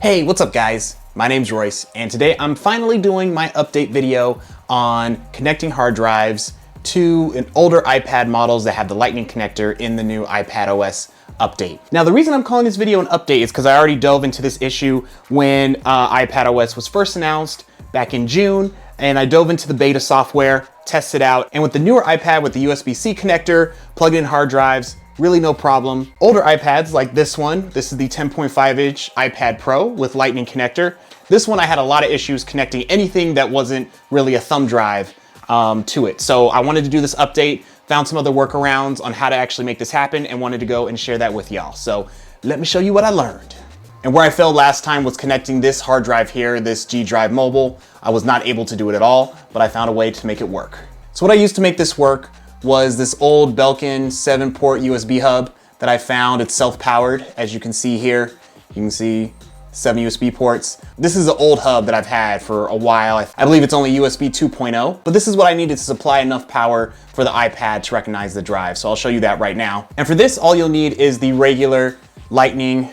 Hey, what's up guys? My name's Royce, and today I'm finally doing my update video on connecting hard drives to an older iPad models that have the Lightning connector in the new iPadOS update. Now, the reason I'm calling this video an update is because I already dove into this issue when iPadOS was first announced back in June, and I dove into the beta software, tested out, and with the newer iPad with the USB-C connector, plugged in hard drives, really no problem. Older iPads like this one, this is the 10.5-inch iPad Pro with Lightning connector. This one I had a lot of issues connecting anything that wasn't really a thumb drive to it. So I wanted to do this update, found some other workarounds on how to actually make this happen, and wanted to go and share that with y'all. So let me show you what I learned. And where I failed last time was connecting this hard drive here, this G Drive Mobile. I was not able to do it at all, but I found a way to make it work. So what I used to make this work was this old Belkin 7-port USB hub that I found. It's self-powered, as you can see here. You can see 7 USB ports. This is an old hub that I've had for a while. I believe it's only USB 2.0, but this is what I needed to supply enough power for the iPad to recognize the drive. So I'll show you that right now. And for this, all you'll need is the regular Lightning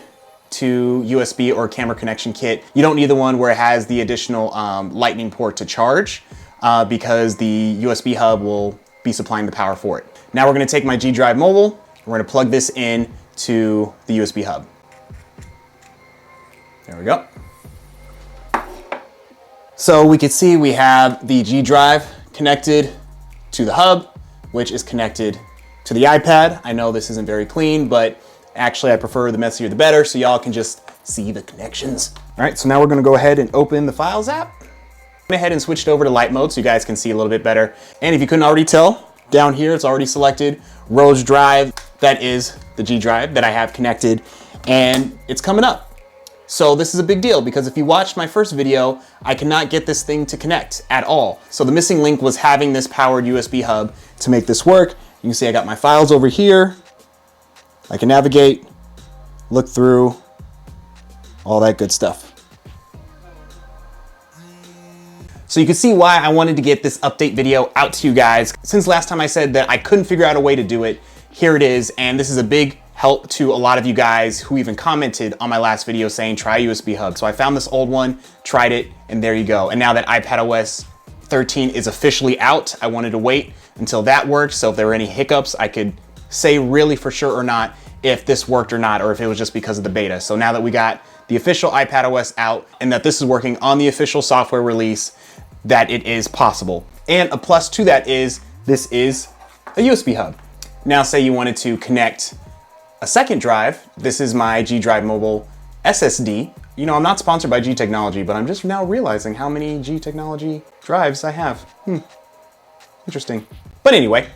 to USB or camera connection kit. You don't need the one where it has the additional Lightning port to charge because the USB hub will be supplying the power for it. Now we're gonna take my G Drive Mobile, and we're gonna plug this in to the USB hub. There we go. So we can see we have the G Drive connected to the hub, which is connected to the iPad. I know this isn't very clean, but actually I prefer the messier the better, so y'all can just see the connections. All right, so now we're gonna go ahead and open the Files app. Went ahead and switched over to light mode so you guys can see a little bit better. And if you couldn't already tell, down here it's already selected Rose Drive. That is the G Drive that I have connected, and it's coming up. So this is a big deal because if you watched my first video, I cannot get this thing to connect at all. So the missing link was having this powered USB hub to make this work. You can see I got my files over here. I can navigate, look through, all that good stuff. So you can see why I wanted to get this update video out to you guys. Since last time I said that I couldn't figure out a way to do it, here it is. And this is a big help to a lot of you guys who even commented on my last video saying try USB hub. So I found this old one, tried it, and there you go. And now that iPadOS 13 is officially out, I wanted to wait until that worked. So if there were any hiccups, I could say really for sure or not if this worked or not, or if it was just because of the beta. So now that we got the official iPadOS out and that this is working on the official software release, that it is possible. And a plus to that is this is a USB hub. Now say you wanted to connect a second drive. This is my G Drive Mobile SSD. You know, I'm not sponsored by G Technology, but I'm just now realizing how many G Technology drives I have. Interesting. But anyway,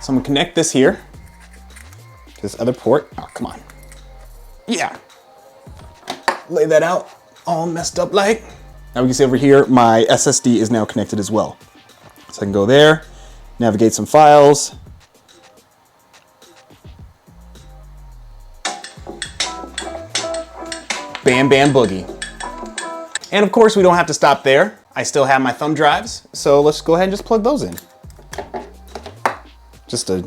so I'm gonna connect this here to this other port. Oh, come on. Yeah. Lay that out all messed up like. Now we can see over here, my SSD is now connected as well. So I can go there, navigate some files. Bam, bam, boogie. And of course, we don't have to stop there. I still have my thumb drives, so let's go ahead and just plug those in. Just a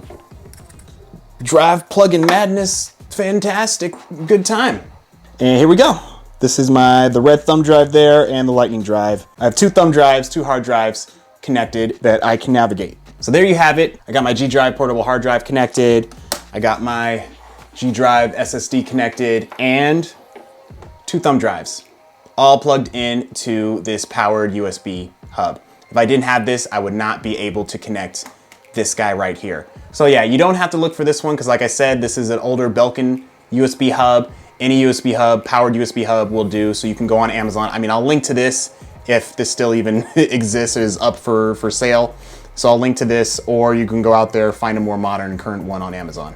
drive plug-in madness, fantastic, good time. And here we go. This is the red thumb drive there and the Lightning drive. I have 2 thumb drives, 2 hard drives connected that I can navigate. So there you have it. I got my G Drive portable hard drive connected. I got my G Drive SSD connected and 2 thumb drives, all plugged into this powered USB hub. If I didn't have this, I would not be able to connect this guy right here. So yeah, you don't have to look for this one because like I said, this is an older Belkin USB hub. Any USB hub, powered USB hub will do, so you can go on Amazon. I mean, I'll link to this if this still even exists, is up for sale. So I'll link to this, or you can go out there, find a more modern current one on Amazon.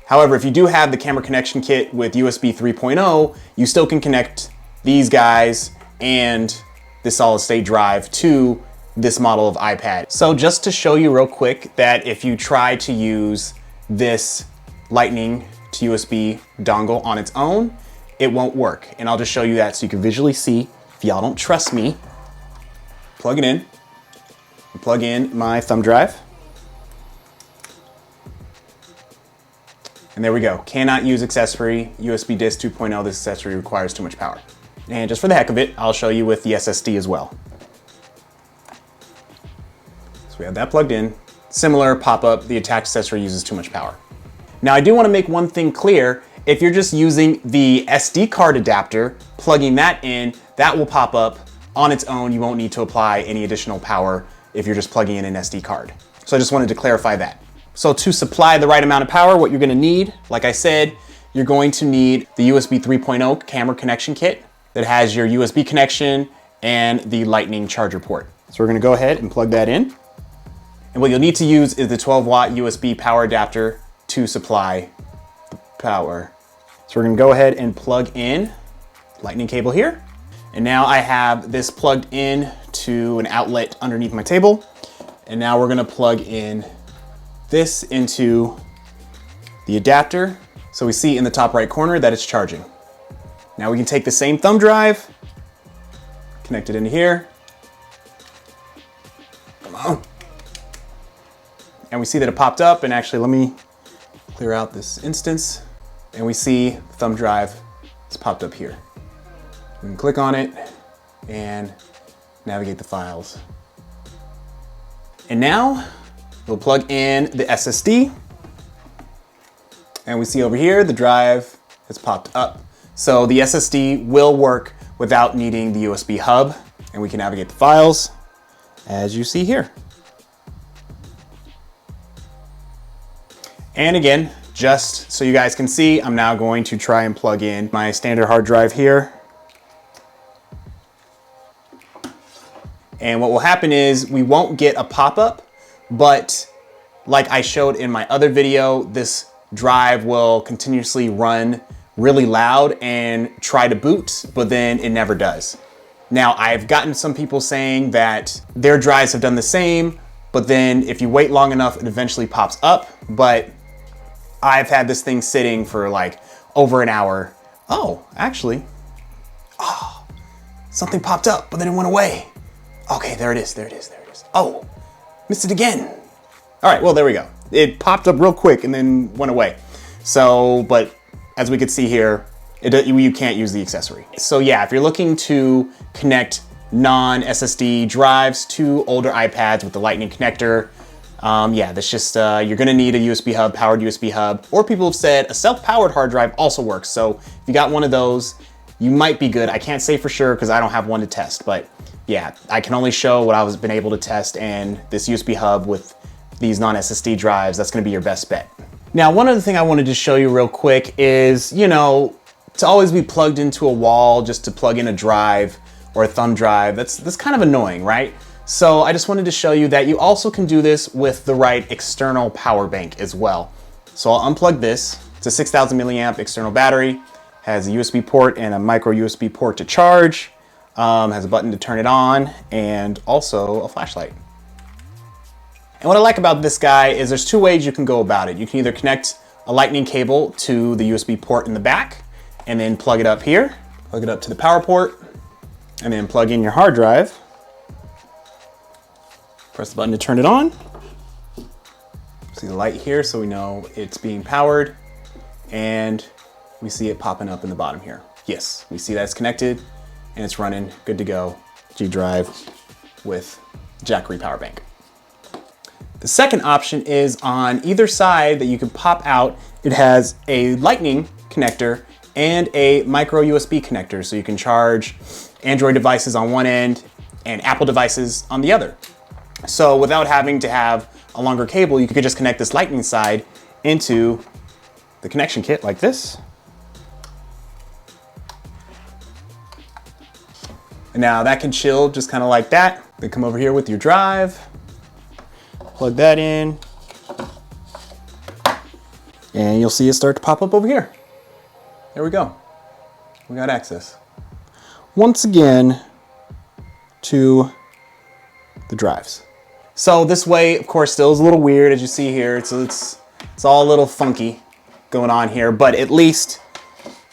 However, if you do have the camera connection kit with USB 3.0, you still can connect these guys and this solid state drive to this model of iPad. So just to show you real quick that if you try to use this Lightning to USB dongle on its own, it won't work. And I'll just show you that so you can visually see. If y'all don't trust me, plug it in. Plug in my thumb drive. And there we go. Cannot use accessory. USB disk 2.0, this accessory requires too much power. And just for the heck of it, I'll show you with the SSD as well. So we have that plugged in. Similar pop-up, the attached accessory uses too much power. Now I do want to make one thing clear. If you're just using the SD card adapter, plugging that in, that will pop up on its own. You won't need to apply any additional power if you're just plugging in an SD card. So I just wanted to clarify that. So to supply the right amount of power, what you're going to need, like I said, you're going to need the USB 3.0 camera connection kit that has your USB connection and the Lightning charger port. So we're going to go ahead and plug that in. And what you'll need to use is the 12-watt USB power adapter to supply the power. So we're going to go ahead and plug in Lightning cable here. And now I have this plugged in to an outlet underneath my table. And now we're going to plug in this into the adapter. So we see in the top right corner that it's charging. Now we can take the same thumb drive, connect it into here. Come on. And we see that it popped up, and actually let me clear out this instance. And we see the thumb drive is popped up here. We can click on it and navigate the files. And now we'll plug in the SSD. And we see over here, the drive has popped up. So the SSD will work without needing the USB hub, and we can navigate the files as you see here. And again, just so you guys can see, I'm now going to try and plug in my standard hard drive here. And what will happen is we won't get a pop-up, but like I showed in my other video, this drive will continuously run really loud and try to boot, but then it never does. Now, I've gotten some people saying that their drives have done the same, but then if you wait long enough, it eventually pops up. But I've had this thing sitting for like over an hour. Oh, actually, something popped up, but then it went away. Okay, there it is, there it is, there it is. Oh, missed it again. All right, well, there we go. It popped up real quick and then went away. So, but as we can see here, you can't use the accessory. So yeah, if you're looking to connect non-SSD drives to older iPads with the Lightning connector, yeah, that's just, you're gonna need a USB hub, powered USB hub, or people have said a self-powered hard drive also works. So if you got one of those, you might be good. I can't say for sure because I don't have one to test, but yeah, I can only show what I've been able to test, and this USB hub with these non-SSD drives, that's gonna be your best bet. Now, one other thing I wanted to show you real quick is, you know, to always be plugged into a wall just to plug in a drive or a thumb drive, that's kind of annoying, right? So I just wanted to show you that you also can do this with the right external power bank as well. So I'll unplug this. It's a 6,000 milliamp external battery, has a USB port and a micro USB port to charge, has a button to turn it on, and also a flashlight. And what I like about this guy is there's two ways you can go about it. You can either connect a Lightning cable to the USB port in the back and then plug it up here, plug it up to the power port, and then plug in your hard drive. Press the button to turn it on. See the light here so we know it's being powered, and we see it popping up in the bottom here. Yes, we see that's connected and it's running, good to go. G drive with jack 3 power bank. The second option is on either side that you can pop out. It has a Lightning connector and a micro USB connector, so you can charge Android devices on one end and Apple devices on the other. So without having to have a longer cable, you could just connect this Lightning side into the connection kit like this. And now that can chill just kind of like that. Then come over here with your drive. Plug that in, and you'll see it start to pop up over here. There we go. We got access. Once again, to the drives. So this way, of course, still is a little weird as you see here. It's all a little funky going on here, but at least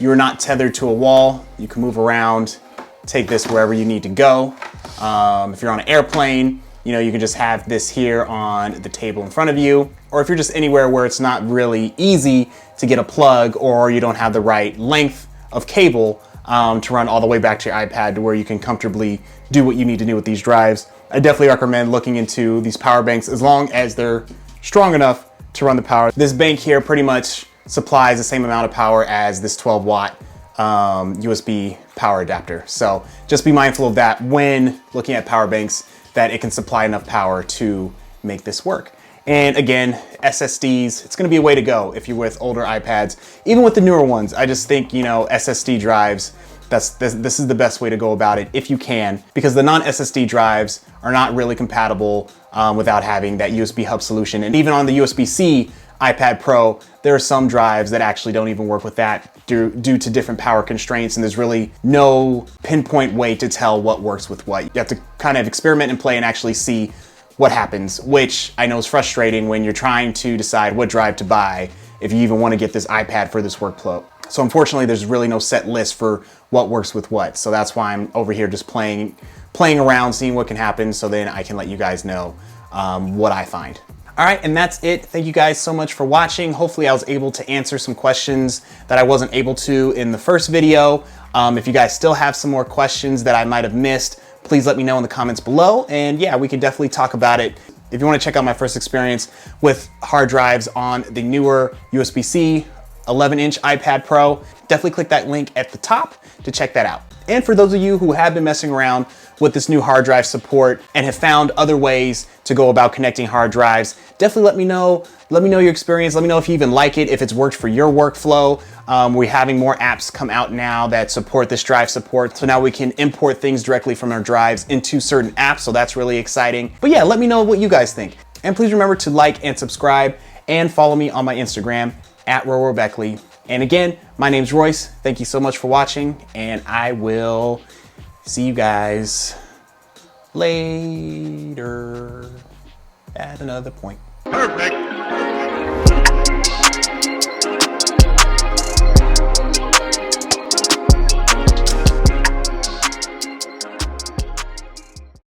you're not tethered to a wall. You can move around, take this wherever you need to go. If you're on an airplane, you know, you can just have this here on the table in front of you. Or if you're just anywhere where it's not really easy to get a plug or you don't have the right length of cable, to run all the way back to your iPad to where you can comfortably do what you need to do with these drives. I definitely recommend looking into these power banks as long as they're strong enough to run the power. This bank here pretty much supplies the same amount of power as this 12-watt USB power adapter. So just be mindful of that when looking at power banks, that it can supply enough power to make this work. And again, SSDs, it's gonna be a way to go if you're with older iPads. Even with the newer ones, I just think, you know, SSD drives, this is the best way to go about it if you can, because the non-SSD drives are not really compatible without having that USB hub solution. And even on the USB-C iPad Pro, there are some drives that actually don't even work with that due to different power constraints, and there's really no pinpoint way to tell what works with what. You have to kind of experiment and play and actually see what happens, which I know is frustrating when you're trying to decide what drive to buy if you even want to get this iPad for this workflow. So unfortunately, there's really no set list for what works with what. So that's why I'm over here just playing around, seeing what can happen, so then I can let you guys know what I find. All right, and that's it. Thank you guys so much for watching. Hopefully I was able to answer some questions that I wasn't able to in the first video. If you guys still have some more questions that I might have missed, please let me know in the comments below. And yeah, we can definitely talk about it. If you want to check out my first experience with hard drives on the newer USB-C 11-inch iPad Pro, definitely click that link at the top to check that out. And for those of you who have been messing around with this new hard drive support and have found other ways to go about connecting hard drives, definitely let me know. Let me know your experience. Let me know if you even like it, if it's worked for your workflow. We're having more apps come out now that support this drive support. So now we can import things directly from our drives into certain apps. So that's really exciting. But yeah, let me know what you guys think. And please remember to like and subscribe and follow me on my Instagram @RoRoBeckley. And again, my name's Royce. Thank you so much for watching, and I will see you guys later at another point. Perfect.